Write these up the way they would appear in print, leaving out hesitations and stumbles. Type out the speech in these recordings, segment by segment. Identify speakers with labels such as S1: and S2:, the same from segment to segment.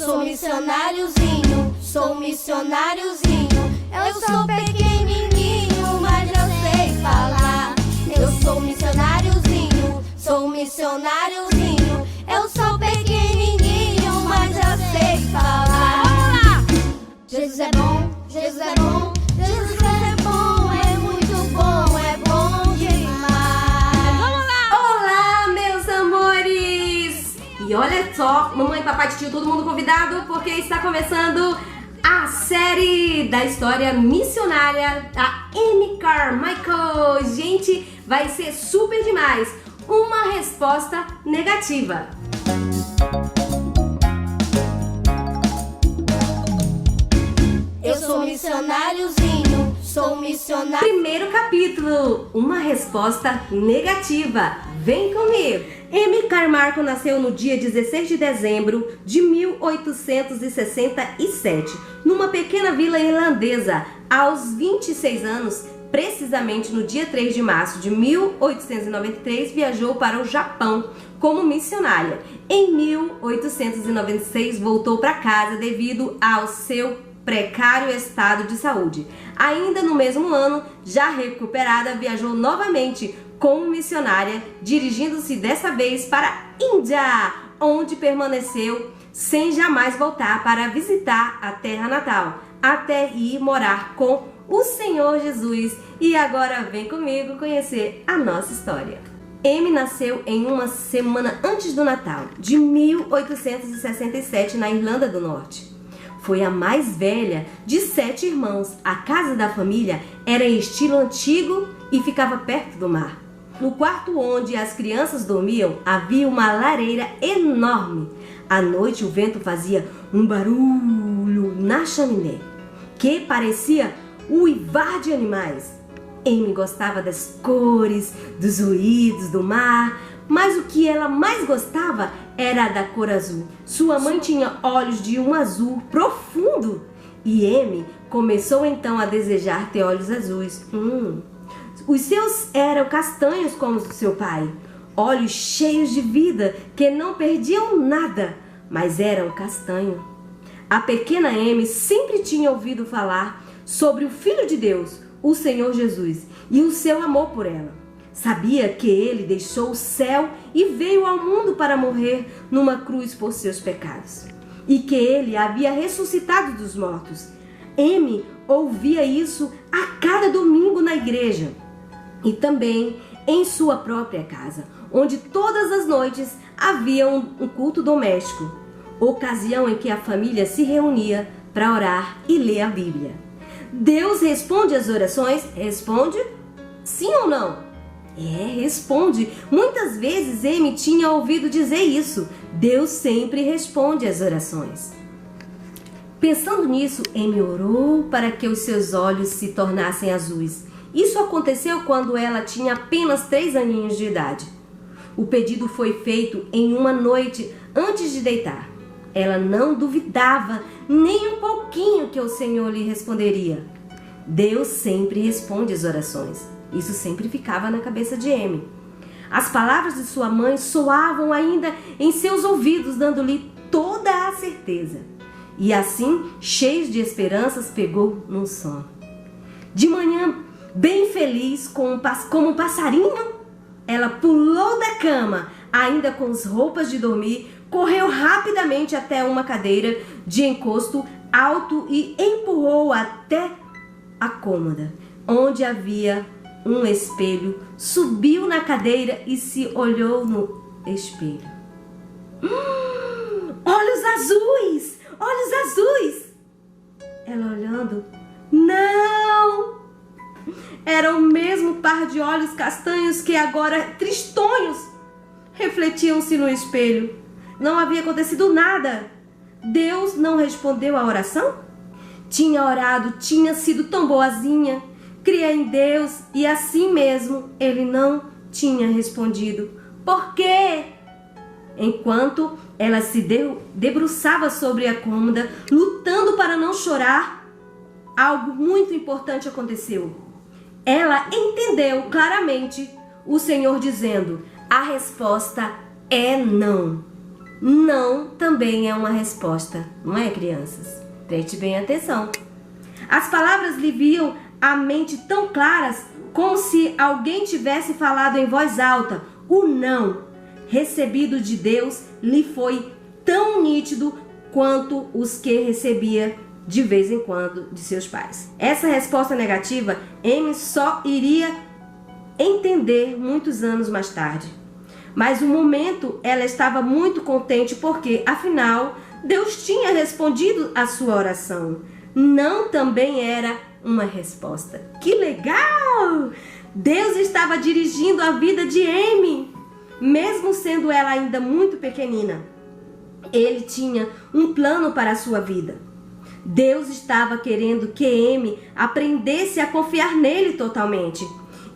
S1: sou missionáriozinho, sou missionáriozinho. Eu sou pequenininho, mas eu sei falar. Eu sou missionáriozinho, sou missionáriozinho. Eu sou pequenininho, mas eu sei falar. Vamos lá! Jesus é bom, Jesus é bom, Jesus é bom, é muito bom, é bom demais.
S2: Vamos lá! Olá, meus amores! E olha só, mamãe, papai, tio, todo mundo convidado, porque está começando a série da história missionária da Amy Carmichael. Gente, vai ser super demais. Uma resposta negativa.
S1: Eu sou missionáriozinho, sou missionário.
S2: Primeiro capítulo, uma resposta negativa. Vem comigo. Amy Carmichael nasceu no dia 16 de dezembro de 1867, numa pequena vila irlandesa. Aos 26 anos, precisamente no dia 3 de março de 1893, viajou para o Japão como missionária. Em 1896, voltou para casa devido ao seu precário estado de saúde. Ainda no mesmo ano, já recuperada, viajou novamente como missionária, dirigindo-se dessa vez para a Índia, onde permaneceu sem jamais voltar para visitar a terra natal, até ir morar com o Senhor Jesus. E agora vem comigo conhecer a nossa história. Amy nasceu em uma semana antes do Natal, de 1867, na Irlanda do Norte. Foi a mais velha de 7 irmãos. A casa da família era em estilo antigo e ficava perto do mar. No quarto onde as crianças dormiam, havia uma lareira enorme. À noite o vento fazia um barulho na chaminé, que parecia uivar de animais. Amy gostava das cores, dos ruídos do mar, mas o que ela mais gostava era da cor azul. Sua mãe tinha olhos de um azul profundo e Amy começou então a desejar ter olhos azuis. Os seus eram castanhos como os do seu pai, olhos cheios de vida que não perdiam nada, mas eram castanho. A pequena Amy sempre tinha ouvido falar sobre o Filho de Deus, o Senhor Jesus, e o seu amor por ela. Sabia que ele deixou o céu e veio ao mundo para morrer numa cruz por seus pecados, e que ele havia ressuscitado dos mortos. Amy ouvia isso a cada domingo na igreja e também em sua própria casa, onde todas as noites havia um culto doméstico, ocasião em que a família se reunia para orar e ler a Bíblia. Deus responde às orações? Responde? Sim ou não? Responde. Muitas vezes Amy tinha ouvido dizer isso. Deus sempre responde às orações. Pensando nisso, Amy orou para que os seus olhos se tornassem azuis. Isso aconteceu quando ela tinha apenas 3 aninhos de idade. O pedido foi feito em uma noite antes de deitar. Ela não duvidava nem um pouquinho que o Senhor lhe responderia. Deus sempre responde às orações. Isso sempre ficava na cabeça de Amy. As palavras de sua mãe soavam ainda em seus ouvidos, dando-lhe toda a certeza. E assim, cheio de esperanças, pegou num sono. De manhã, bem feliz, como um passarinho, ela pulou da cama, ainda com as roupas de dormir, correu rapidamente até uma cadeira de encosto alto e empurrou até a cômoda, onde havia um espelho. Subiu na cadeira e se olhou no espelho. Olhos azuis! Olhos azuis! Ela olhando, não! Era o mesmo par de olhos castanhos que agora, tristonhos, refletiam-se no espelho. Não havia acontecido nada. Deus não respondeu à oração? Tinha orado, tinha sido tão boazinha, cria em Deus, e assim mesmo ele não tinha respondido. Por quê? Enquanto ela se debruçava sobre a cômoda, lutando para não chorar, algo muito importante aconteceu. Ela entendeu claramente o Senhor dizendo: a resposta é não. não também é uma resposta, não é, crianças? Preste bem atenção. As palavras lhe viam a mente tão claras como se alguém tivesse falado em voz alta. O não recebido de Deus lhe foi tão nítido quanto os que recebia de vez em quando de seus pais. Essa resposta negativa, Amy só iria entender muitos anos mais tarde. Mas no momento ela estava muito contente porque, afinal, Deus tinha respondido a sua oração. Não também era uma resposta. Que legal! Deus estava dirigindo a vida de Amy, mesmo sendo ela ainda muito pequenina. Ele tinha um plano para a sua vida. Deus estava querendo que Amy aprendesse a confiar nele totalmente.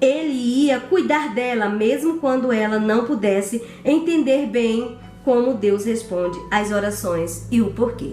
S2: Ele ia cuidar dela mesmo quando ela não pudesse entender bem como Deus responde às orações e o porquê.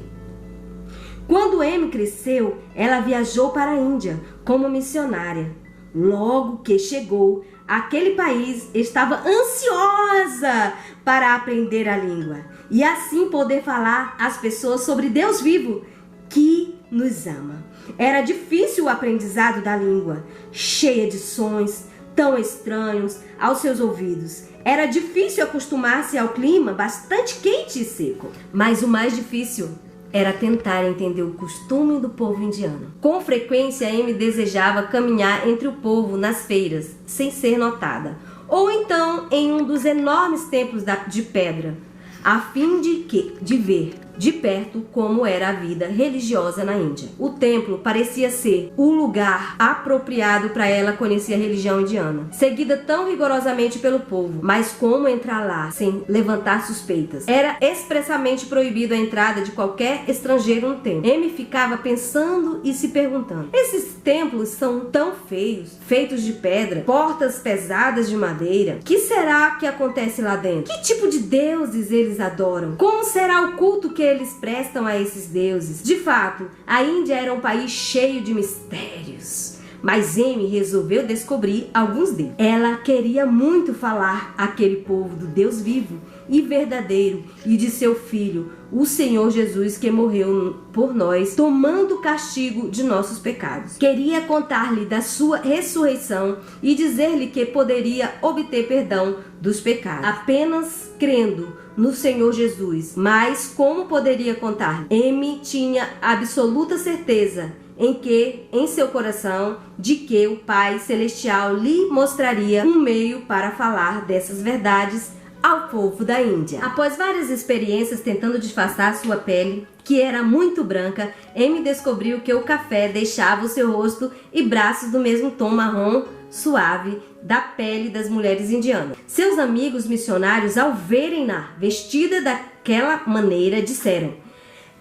S2: Quando Amy cresceu, ela viajou para a Índia como missionária. Logo que chegou, aquele país estava ansiosa para aprender a língua e assim poder falar às pessoas sobre Deus vivo que nos ama. Era difícil o aprendizado da língua, cheia de sons tão estranhos aos seus ouvidos. Era difícil acostumar-se ao clima bastante quente e seco, mas o mais difícil era tentar entender o costume do povo indiano. Com frequência, Amy desejava caminhar entre o povo nas feiras, sem ser notada, ou então em um dos enormes templos de pedra, a fim de ver de perto como era a vida religiosa na Índia. O templo parecia ser o lugar apropriado para ela conhecer a religião indiana, seguida tão rigorosamente pelo povo. Mas como entrar lá sem levantar suspeitas? Era expressamente proibido a entrada de qualquer estrangeiro no templo. Amy ficava pensando e se perguntando: esses templos são tão feios, feitos de pedra, portas pesadas de madeira. Que será que acontece lá dentro? Que tipo de deuses eles adoram? Como será o culto que eles prestam a esses deuses? De fato, a Índia era um país cheio de mistérios, mas Amy resolveu descobrir alguns deles. Ela queria muito falar àquele povo do Deus vivo e verdadeiro e de seu Filho, o Senhor Jesus, que morreu por nós, tomando o castigo de nossos pecados. Queria contar-lhe da sua ressurreição e dizer-lhe que poderia obter perdão dos pecados apenas crendo no Senhor Jesus. Mas como poderia contar? Amy tinha absoluta certeza em seu coração de que o Pai Celestial lhe mostraria um meio para falar dessas verdades ao povo da Índia. Após várias experiências tentando disfarçar sua pele, que era muito branca, Amy descobriu que o café deixava o seu rosto e braços do mesmo tom marrom suave da pele das mulheres indianas. Seus amigos missionários, ao verem-na vestida daquela maneira, disseram: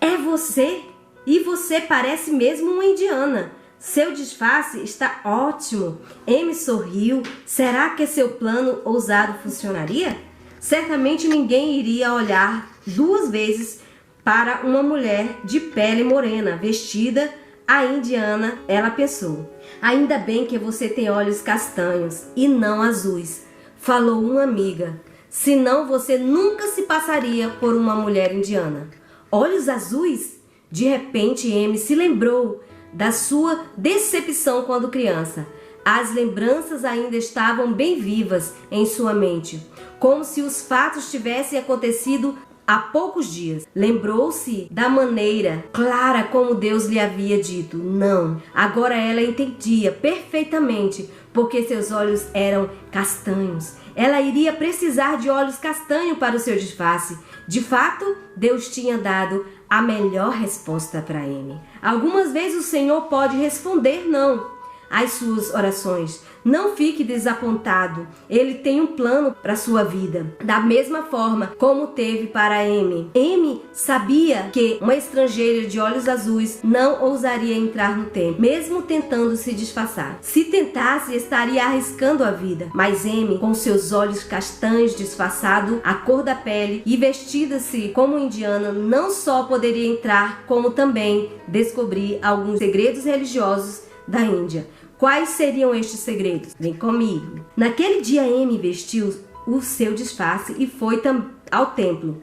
S2: "É você? E você parece mesmo uma indiana. Seu disfarce está ótimo." Amy sorriu. Será que seu plano ousado funcionaria? Certamente ninguém iria olhar duas vezes para uma mulher de pele morena, vestida a indiana, ela pensou. "Ainda bem que você tem olhos castanhos e não azuis", falou uma amiga. "Senão você nunca se passaria por uma mulher indiana." Olhos azuis? De repente, Amy se lembrou da sua decepção quando criança. As lembranças ainda estavam bem vivas em sua mente, como se os fatos tivessem acontecido há poucos dias. Lembrou-se da maneira clara como Deus lhe havia dito não. Agora ela entendia perfeitamente porque seus olhos eram castanhos. Ela iria precisar de olhos castanhos para o seu disfarce. De fato, Deus tinha dado a melhor resposta para Amy. Algumas vezes o Senhor pode responder não às suas orações. Não fique desapontado. Ele tem um plano para sua vida, da mesma forma como teve para Amy. Amy sabia que uma estrangeira de olhos azuis não ousaria entrar no templo, mesmo tentando se disfarçar. Se tentasse, estaria arriscando a vida. Mas Amy, com seus olhos castanhos disfarçados, a cor da pele e vestida-se como indiana, não só poderia entrar, como também descobrir alguns segredos religiosos da Índia. Quais seriam estes segredos? Vem comigo. Naquele dia, Amy vestiu o seu disfarce e foi ao templo.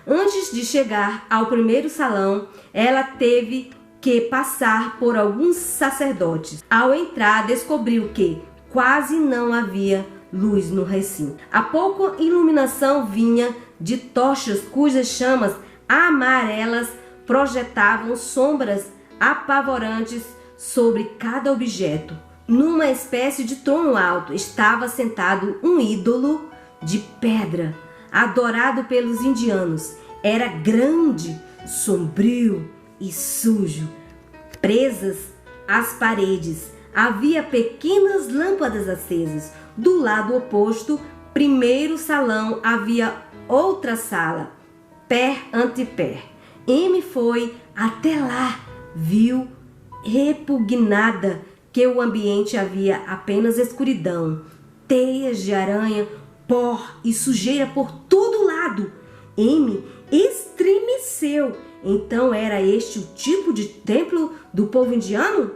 S2: Antes de chegar ao primeiro salão, ela teve que passar por alguns sacerdotes. Ao entrar, descobriu que quase não havia luz no recinto. A pouca iluminação vinha de tochas cujas chamas amarelas projetavam sombras apavorantes sobre cada objeto. Numa espécie de trono alto estava sentado um ídolo de pedra, adorado pelos indianos. Era grande, sombrio e sujo. Presas às paredes, havia pequenas lâmpadas acesas. Do lado oposto, primeiro salão, havia outra sala, pé ante pé. Amy foi até lá, viu, repugnada, que o ambiente havia apenas escuridão, teias de aranha, pó e sujeira por todo lado. Amy estremeceu. Então era este o tipo de templo do povo indiano?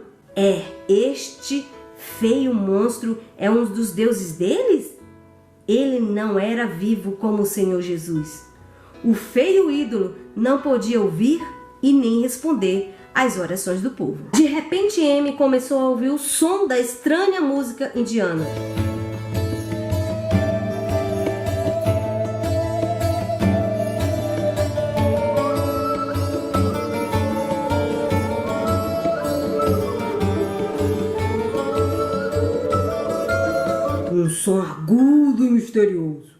S2: Este feio monstro é um dos deuses deles? Ele não era vivo como o Senhor Jesus. O feio ídolo não podia ouvir e nem responder às orações do povo. De repente, Amy começou a ouvir o som da estranha música indiana. Um som agudo e misterioso.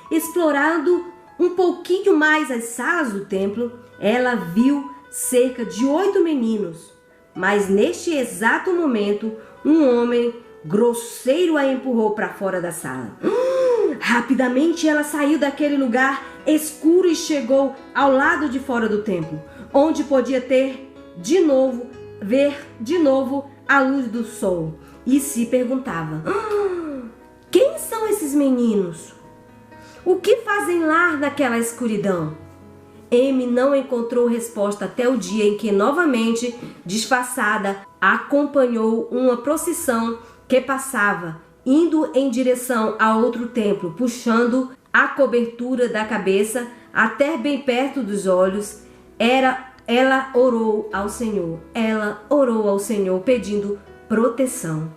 S2: Explorando um pouquinho mais as salas do templo, ela viu cerca de 8 meninos. Mas neste exato momento, um homem grosseiro a empurrou para fora da sala. Rapidamente ela saiu daquele lugar escuro e chegou ao lado de fora do templo, onde podia ver de novo a luz do sol, e se perguntava: quem são esses meninos? O que fazem lá naquela escuridão? Amy não encontrou resposta até o dia em que, novamente disfarçada, acompanhou uma procissão que passava, indo em direção a outro templo, puxando a cobertura da cabeça até bem perto dos olhos. Ela orou ao Senhor. Ela orou ao Senhor pedindo proteção.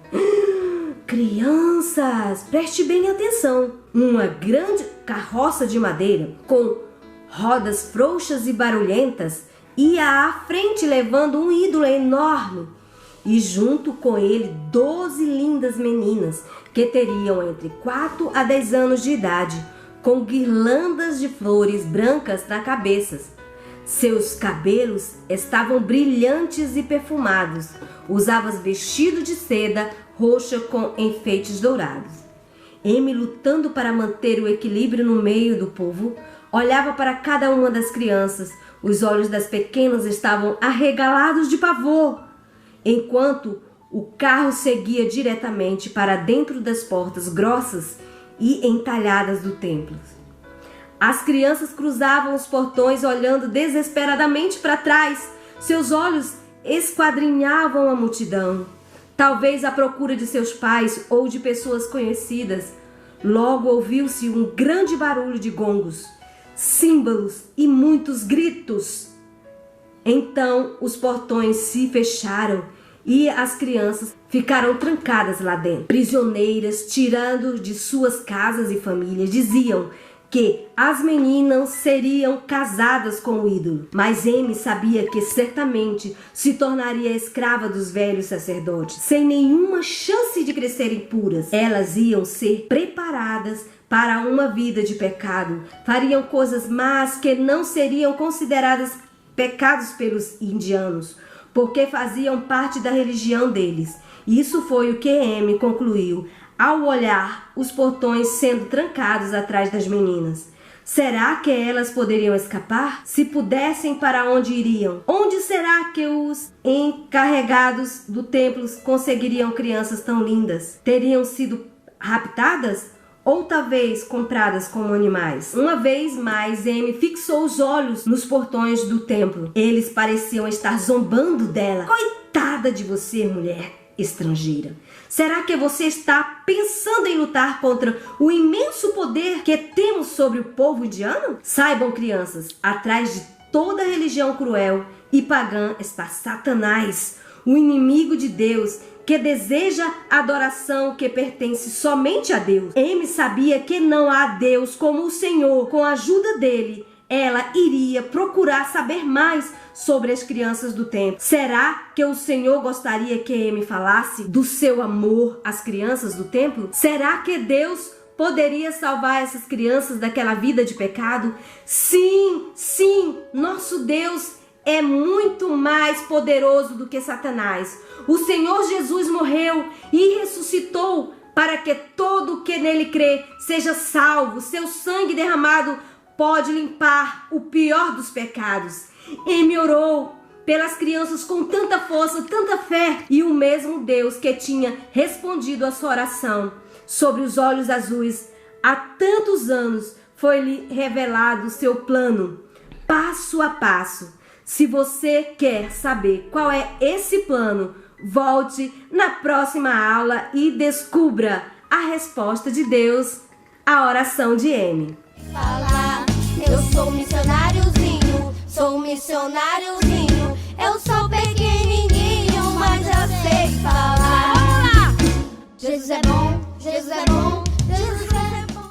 S2: Crianças, preste bem atenção. Uma grande carroça de madeira com rodas frouxas e barulhentas ia à frente levando um ídolo enorme, e junto com ele 12 lindas meninas que teriam entre 4 a 10 anos de idade, com guirlandas de flores brancas na cabeça. Seus cabelos estavam brilhantes e perfumados. Usavam vestido de seda roxa com enfeites dourados. Amy, lutando para manter o equilíbrio no meio do povo, olhava para cada uma das crianças. Os olhos das pequenas estavam arregalados de pavor, enquanto o carro seguia diretamente para dentro das portas grossas e entalhadas do templo. As crianças cruzavam os portões olhando desesperadamente para trás. Seus olhos esquadrinhavam a multidão, talvez à procura de seus pais ou de pessoas conhecidas. Logo ouviu-se um grande barulho de gongos, símbolos e muitos gritos. Então os portões se fecharam e as crianças ficaram trancadas lá dentro. Prisioneiras, tirando de suas casas e famílias, diziam que as meninas seriam casadas com o ídolo. Mas Amy sabia que certamente se tornaria escrava dos velhos sacerdotes, sem nenhuma chance de crescerem puras. Elas iam ser preparadas para uma vida de pecado, fariam coisas más que não seriam consideradas pecados pelos indianos, porque faziam parte da religião deles. Isso foi o que Amy concluiu ao olhar os portões sendo trancados atrás das meninas. Será que elas poderiam escapar? Se pudessem, para onde iriam? Onde será que os encarregados do templo conseguiriam crianças tão lindas? Teriam sido raptadas? Ou talvez compradas como animais? Uma vez mais, Amy fixou os olhos nos portões do templo. Eles pareciam estar zombando dela. Coitada de você, mulher estrangeira. Será que você está pensando em lutar contra o imenso poder que temos sobre o povo indiano? Saibam, crianças, atrás de toda religião cruel e pagã está Satanás, o inimigo de Deus, que deseja a adoração que pertence somente a Deus. Amy sabia que não há Deus como o Senhor. Com a ajuda dele, ela iria procurar saber mais sobre as crianças do templo. Será que o Senhor gostaria que Amy falasse do seu amor às crianças do templo? Será que Deus poderia salvar essas crianças daquela vida de pecado? Sim, sim, nosso Deus é muito mais poderoso do que Satanás. O Senhor Jesus morreu e ressuscitou para que todo que nele crê seja salvo. Seu sangue derramado pode limpar o pior dos pecados. Amy orou pelas crianças com tanta força, tanta fé, e o mesmo Deus que tinha respondido a sua oração sobre os olhos azuis há tantos anos foi-lhe revelado o seu plano, passo a passo. Se você quer saber qual é esse plano, volte na próxima aula e descubra a resposta de Deus à oração de Amy.
S1: Falar, eu sou missionáriozinho, sou missionáriozinho.